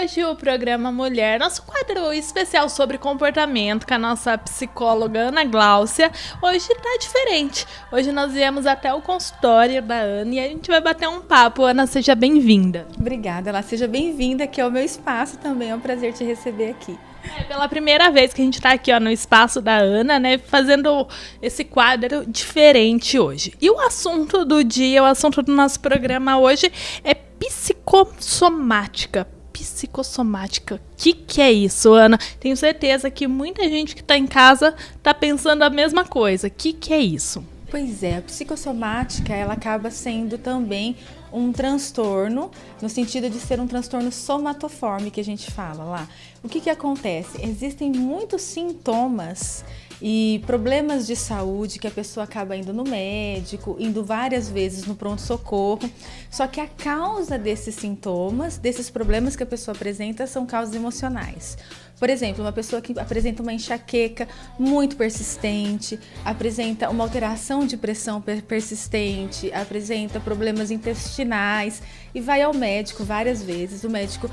hoje o programa Mulher, nosso quadro especial sobre comportamento com a nossa psicóloga Ana Gláucia, hoje tá diferente. Hoje nós viemos até o consultório da Ana e a gente vai bater um papo. Ana, seja bem-vinda. Obrigada, ela seja bem-vinda, que é o meu espaço também, é um prazer te receber aqui. É pela primeira vez que a gente tá aqui no espaço da Ana, né, fazendo esse quadro diferente hoje. E o assunto do dia, o assunto do nosso programa hoje é psicossomática. Psicossomática. O que é isso, Ana? Tenho certeza que muita gente que tá em casa tá pensando a mesma coisa. O que é isso? Pois é, a psicossomática, ela acaba sendo também um transtorno, no sentido de ser um transtorno somatoforme, que a gente fala lá. O que acontece? Existem muitos sintomas e problemas de saúde que a pessoa acaba indo no médico, indo várias vezes no pronto-socorro, só que a causa desses sintomas, desses problemas que a pessoa apresenta, são causas emocionais. Por exemplo, uma pessoa que apresenta uma enxaqueca muito persistente, apresenta uma alteração de pressão persistente, apresenta problemas intestinais e vai ao médico várias vezes. O médico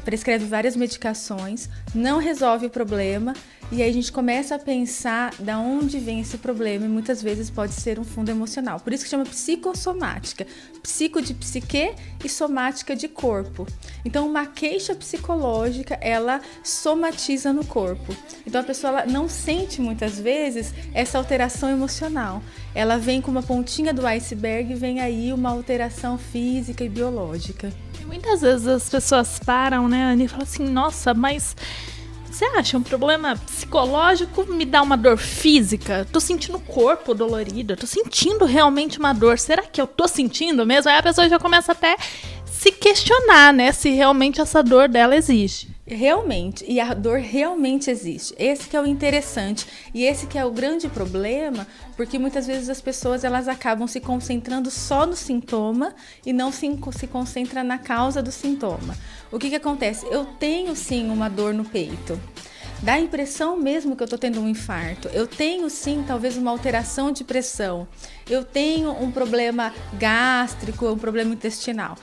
prescreve várias medicações, não resolve o problema e aí a gente começa a pensar de onde vem esse problema e muitas vezes pode ser um fundo emocional. Por isso que chama psicossomática. Psico de psique e somática de corpo. Então, uma queixa psicológica, ela somatiza no corpo. Então, a pessoa ela não sente muitas vezes essa alteração emocional. Ela vem com uma pontinha do iceberg e vem aí uma alteração física e biológica. Muitas vezes as pessoas param, né, Anny, e falam assim, nossa, mas você acha um problema psicológico me dá uma dor física? Tô sentindo o corpo dolorido, tô sentindo realmente uma dor. Será que eu tô sentindo mesmo? Aí a pessoa já começa até se questionar, né, se realmente essa dor dela existe. Realmente, e a dor realmente existe. Esse que é o interessante e esse que é o grande problema, porque muitas vezes as pessoas elas acabam se concentrando só no sintoma e não se concentra na causa do sintoma. O que acontece? Eu tenho sim uma dor no peito. Dá a impressão mesmo que eu estou tendo um infarto. Eu tenho sim, talvez, uma alteração de pressão. Eu tenho um problema gástrico, um problema intestinal.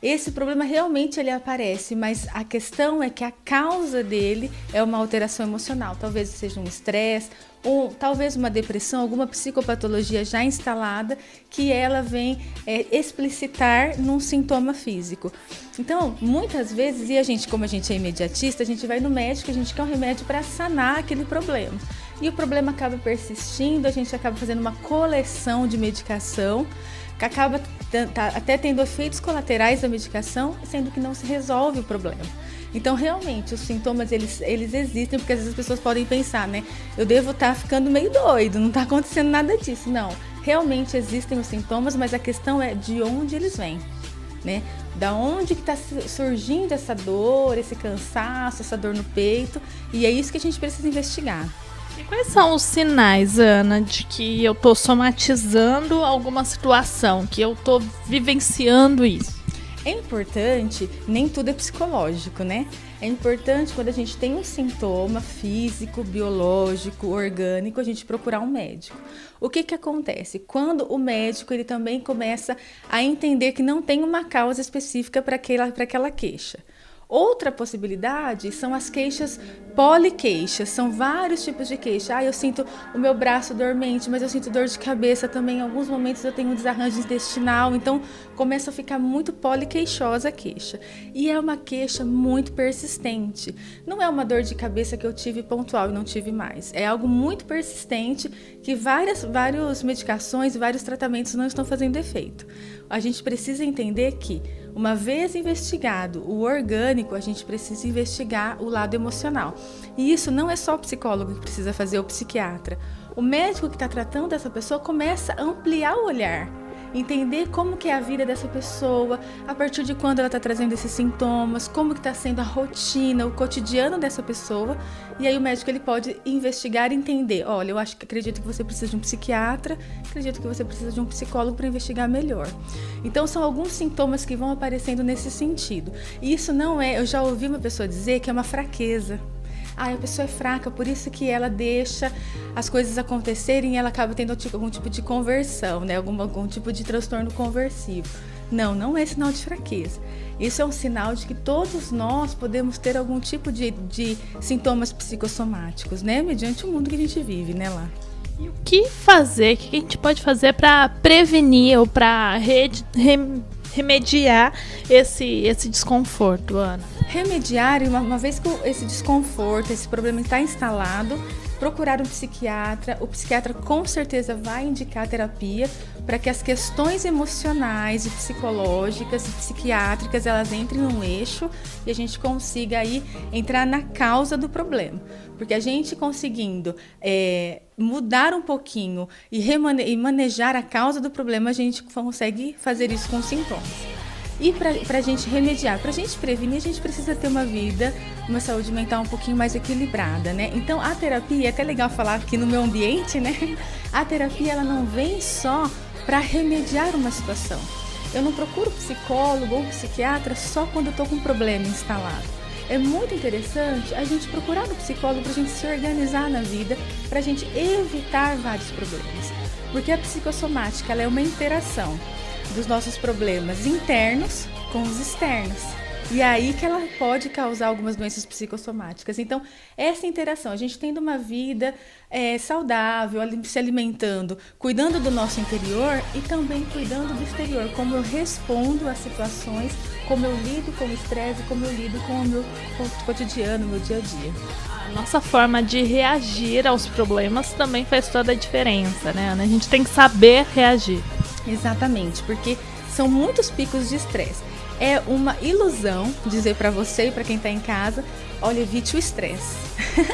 Esse problema realmente ele aparece, mas a questão é que a causa dele é uma alteração emocional. Talvez seja um estresse, ou talvez uma depressão, alguma psicopatologia já instalada que ela vem explicitar num sintoma físico. Então, muitas vezes, e a gente, como a gente é imediatista, a gente vai no médico, a gente quer um remédio para sanar aquele problema. E o problema acaba persistindo, a gente acaba fazendo uma coleção de medicação, que acaba até tendo efeitos colaterais da medicação, sendo que não se resolve o problema. Então, realmente, os sintomas, eles existem, porque às vezes as pessoas podem pensar, né? Eu devo estar ficando meio doido, não está acontecendo nada disso. Não, realmente existem os sintomas, mas a questão é de onde eles vêm, né? Da onde que está surgindo essa dor, esse cansaço, essa dor no peito, e é isso que a gente precisa investigar. E quais são os sinais, Ana, de que eu tô somatizando alguma situação, que eu tô vivenciando isso? É importante, nem tudo é psicológico, né? É importante quando a gente tem um sintoma físico, biológico, orgânico, a gente procurar um médico. O que acontece? Quando o médico ele também começa a entender que não tem uma causa específica para aquela queixa. Outra possibilidade são as queixas poliqueixas, são vários tipos de queixa. Eu sinto o meu braço dormente, mas eu sinto dor de cabeça também. Em alguns momentos eu tenho um desarranjo intestinal, então começa a ficar muito poliqueixosa a queixa. E é uma queixa muito persistente. Não é uma dor de cabeça que eu tive pontual e não tive mais. É algo muito persistente que várias medicações, vários tratamentos não estão fazendo efeito. A gente precisa entender que uma vez investigado o orgânico, a gente precisa investigar o lado emocional. E isso não é só o psicólogo que precisa fazer, ou o psiquiatra. O médico que está tratando essa pessoa começa a ampliar o olhar. Entender como que é a vida dessa pessoa, a partir de quando ela está trazendo esses sintomas, como que está sendo a rotina, o cotidiano dessa pessoa. E aí o médico ele pode investigar e entender, olha, acredito que você precisa de um psiquiatra, acredito que você precisa de um psicólogo para investigar melhor. Então são alguns sintomas que vão aparecendo nesse sentido. E isso não é, eu já ouvi uma pessoa dizer que é uma fraqueza. A pessoa é fraca, por isso que ela deixa as coisas acontecerem e ela acaba tendo algum tipo de conversão, né? Algum tipo de transtorno conversivo. Não é sinal de fraqueza. Isso é um sinal de que todos nós podemos ter algum tipo de sintomas psicossomáticos, né? Mediante o mundo que a gente vive, né, lá. E o que fazer? O que a gente pode fazer para prevenir ou para remediar esse desconforto, Ana? Remediar, uma vez que esse desconforto, esse problema está instalado, procurar um psiquiatra. O psiquiatra com certeza vai indicar terapia para que as questões emocionais e psicológicas e psiquiátricas elas entrem num eixo e a gente consiga aí entrar na causa do problema. Porque a gente conseguindo mudar um pouquinho e manejar a causa do problema, a gente consegue fazer isso com sintomas. E para a gente remediar, para a gente prevenir, a gente precisa ter uma saúde mental um pouquinho mais equilibrada, né? Então, a terapia, é até legal falar aqui no meu ambiente, né? A terapia, ela não vem só para remediar uma situação. Eu não procuro psicólogo ou psiquiatra só quando eu estou com um problema instalado. É muito interessante a gente procurar um psicólogo para a gente se organizar na vida, para a gente evitar vários problemas. Porque a psicossomática, ela é uma interação dos nossos problemas internos com os externos. E aí que ela pode causar algumas doenças psicossomáticas. Então, essa interação, a gente tendo uma vida saudável, se alimentando, cuidando do nosso interior e também cuidando do exterior, como eu respondo às situações, como eu lido com o estresse, como eu lido com o meu cotidiano, o meu dia a dia. A nossa forma de reagir aos problemas também faz toda a diferença, né, Ana? A gente tem que saber reagir. Exatamente, porque são muitos picos de estresse. É uma ilusão dizer para você e para quem está em casa, olha, evite o estresse.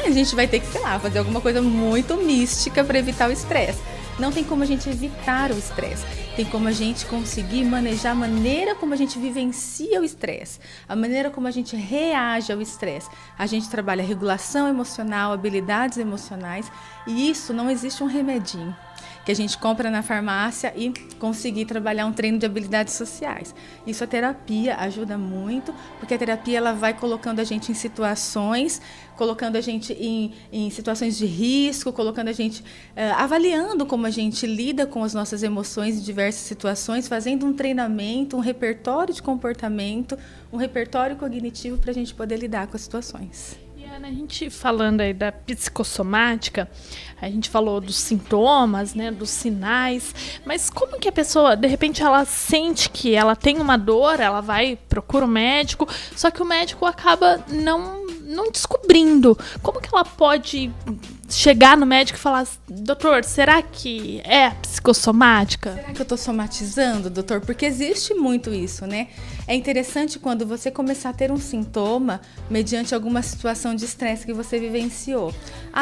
A gente vai ter que, fazer alguma coisa muito mística para evitar o estresse. Não tem como a gente evitar o estresse. Tem como a gente conseguir manejar a maneira como a gente vivencia o estresse, a maneira como a gente reage ao estresse. A gente trabalha regulação emocional, habilidades emocionais, e isso não existe um remedinho que a gente compra na farmácia e conseguir trabalhar um treino de habilidades sociais. Isso a terapia ajuda muito, porque a terapia ela vai colocando a gente em situações, colocando a gente em situações de risco, colocando a gente avaliando como a gente lida com as nossas emoções em diversas situações, fazendo um treinamento, um repertório de comportamento, um repertório cognitivo para a gente poder lidar com as situações. A gente falando aí da psicossomática, a gente falou dos sintomas, né, dos sinais, mas como que a pessoa, de repente, ela sente que ela tem uma dor, ela vai, procura um médico, só que o médico acaba não descobrindo. Como que ela pode chegar no médico e falar, doutor, será que é psicossomática? Será que eu estou somatizando, doutor? Porque existe muito isso, né? É interessante quando você começar a ter um sintoma mediante alguma situação de estresse que você vivenciou.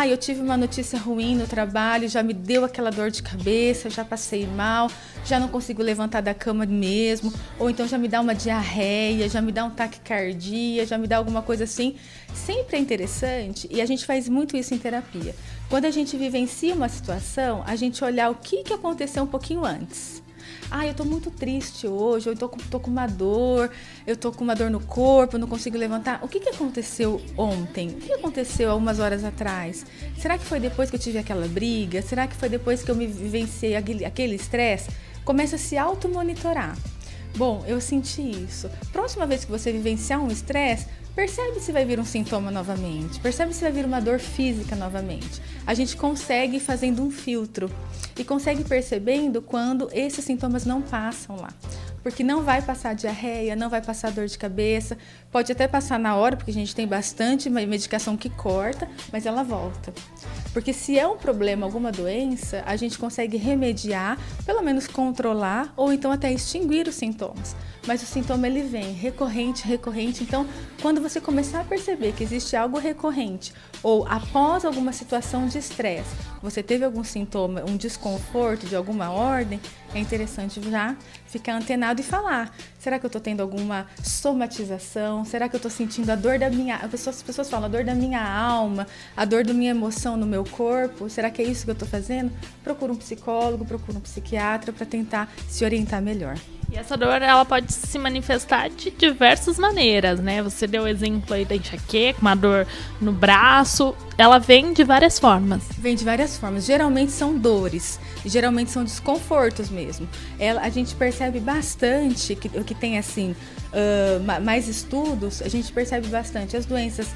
Eu tive uma notícia ruim no trabalho, já me deu aquela dor de cabeça, já passei mal, já não consigo levantar da cama mesmo, ou então já me dá uma diarreia, já me dá um taquicardia, já me dá alguma coisa assim. Sempre é interessante, e a gente faz muito isso em terapia. Quando a gente vivencia uma situação, a gente olhar o que aconteceu um pouquinho antes. Eu tô muito triste hoje, eu tô com uma dor, eu tô com uma dor no corpo, não consigo levantar. O que aconteceu ontem? O que aconteceu há umas horas atrás? Será que foi depois que eu tive aquela briga? Será que foi depois que eu me vivenciei aquele estresse? Começa a se automonitorar. Bom, eu senti isso. Próxima vez que você vivenciar um estresse, percebe se vai vir um sintoma novamente, percebe se vai vir uma dor física novamente. A gente consegue ir fazendo um filtro e consegue percebendo quando esses sintomas não passam lá. Porque não vai passar diarreia, não vai passar dor de cabeça, pode até passar na hora, porque a gente tem bastante medicação que corta, mas ela volta. Porque se é um problema, alguma doença, a gente consegue remediar, pelo menos controlar, ou então até extinguir os sintomas. Mas o sintoma ele vem recorrente, então quando você começar a perceber que existe algo recorrente, ou após alguma situação de estresse, você teve algum sintoma, um desconforto de alguma ordem, é interessante já ficar antenado e falar. Será que eu estou tendo alguma somatização? Será que eu estou sentindo a dor da minha... As pessoas falam a dor da minha alma, a dor da minha emoção no meu corpo. Será que é isso que eu estou fazendo? Procura um psicólogo, procura um psiquiatra para tentar se orientar melhor. E essa dor, ela pode se manifestar de diversas maneiras, né? Você deu o exemplo aí da enxaqueca, uma dor no braço. Ela vem de várias formas. Vem de várias formas. Geralmente são dores, geralmente são desconfortos mesmo. A gente percebe bastante o que tem assim, mais estudos, a gente percebe bastante as doenças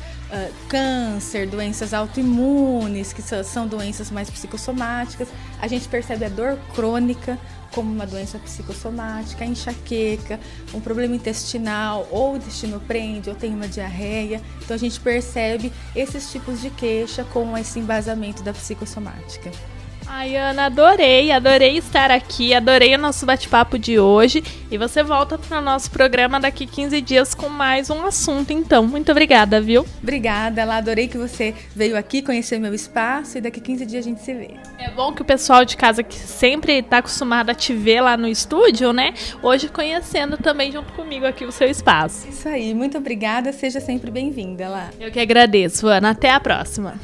câncer, doenças autoimunes, que são doenças mais psicossomáticas. A gente percebe a dor crônica como uma doença psicossomática, a enxaqueca, um problema intestinal, ou o intestino prende, ou tem uma diarreia. Então a gente percebe esses tipos de queixa com esse embasamento da psicossomática. Ai, Ana, adorei estar aqui, adorei o nosso bate-papo de hoje. E você volta para o nosso programa daqui 15 dias com mais um assunto, então. Muito obrigada, viu? Obrigada, Lá, adorei que você veio aqui conhecer meu espaço e daqui 15 dias a gente se vê. É bom que o pessoal de casa que sempre está acostumado a te ver lá no estúdio, né? Hoje conhecendo também junto comigo aqui o seu espaço. Isso aí, muito obrigada, seja sempre bem-vinda, Lá. Eu que agradeço, Ana. Até a próxima.